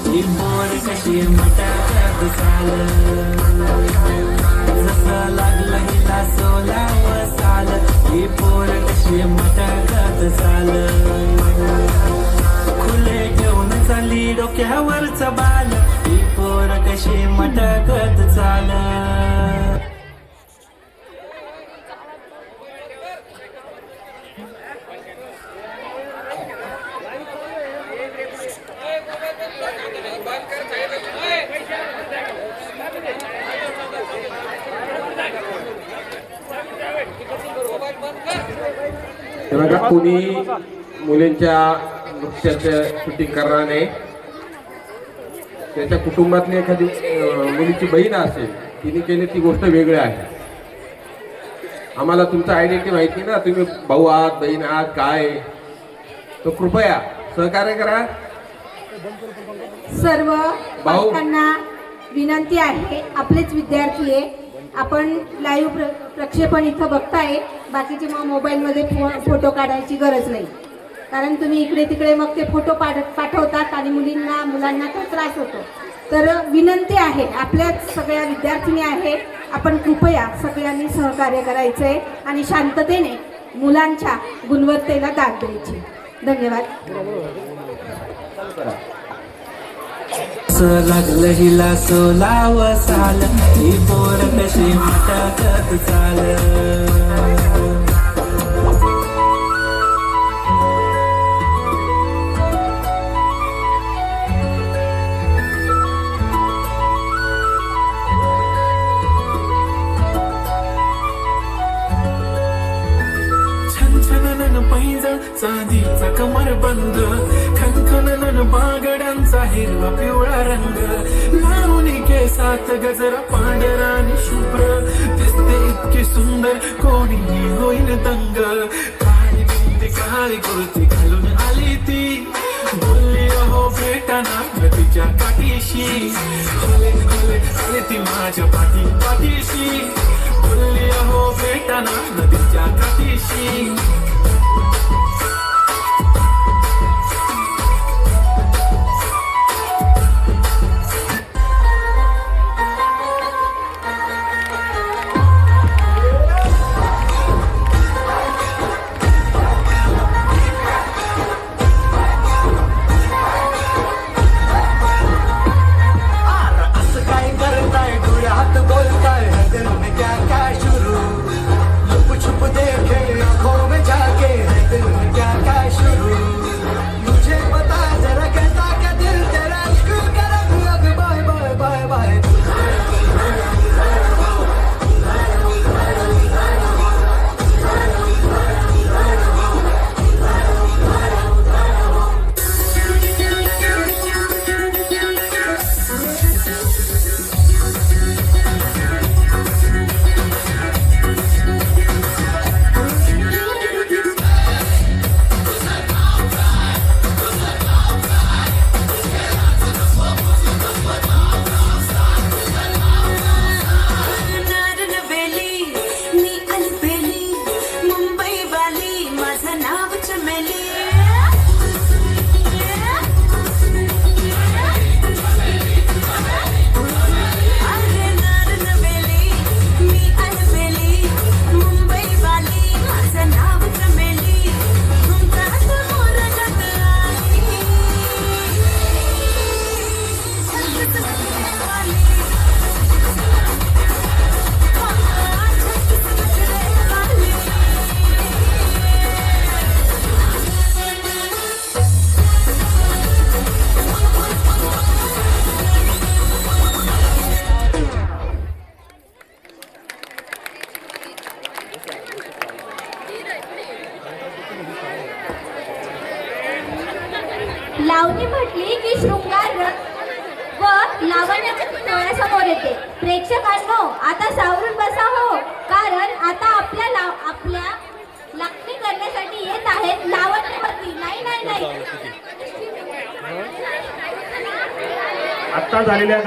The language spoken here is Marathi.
ही पोर कशी मटाकत चाल जसं लागलं हिला सोलाव साल ही पोर कशी मटाकत चाल खुले घेऊन चालली डोक्यावरच बाल ही पोर कशी मटाकत चाल बघा कोणी मुलींच्या नृत्याचं शूटिंग करणार नाही. त्याच्या कुटुंबातली एखादी मुलीची बहीण असेल तिने केली ती गोष्ट वेगळी आहे. आम्हाला तुमचं आयडेंटिटी माहिती ना, तुम्ही भाऊ आहात बहीण आहात काय, तो कृपया सहकार्य करा. सर्व बायकांना विनंती आहे, आपलेच विद्यार्थी आहे, आपण लाईव्ह प्रक्षेपण इथं बघताय, बाकीचे मग मोबाईलमध्ये फोटो काढायची गरज नाही, कारण तुम्ही इकडे तिकडे मग ते फोटो पाठवतात आणि मुलांना तो त्रास होतो. तर विनंती आहे, आपल्याच सगळ्या विद्यार्थिनी आहे, आपण कृपया सगळ्यांनी सहकार्य करायचं आहे आणि शांततेने मुलांच्या गुणवत्तेला दाद द्यायची. धन्यवाद. लागलं हिला सोलाव साल ही पोर कशी मटाकत चाल पैंजण चांदीचा कमर बंद खनखनन बागड्यांचा हिरवा पिवळा रंग लावणी केसात गजरा पांढरा आणि शुभ्र दिसते इतकी सुंदर कोणीही होईल दंग काळी बिंदी काळी कुर्ती घालून आली ती बोलली अहो भेटाना तिच्या काठीशी होले होले आली ती माझ्या पाठीशी बोलली अहो भेटाना नदीच्या काठीशी लावणी म्हटली की शृंगार व लावण्याच्या डोळ्यासमोर येते. प्रेक्षकांनो आता सावरून बसा हो, कारण आता आपल्या लावणी करण्यासाठी येत आहेत लावण्यवती. नाही आता झालेल्या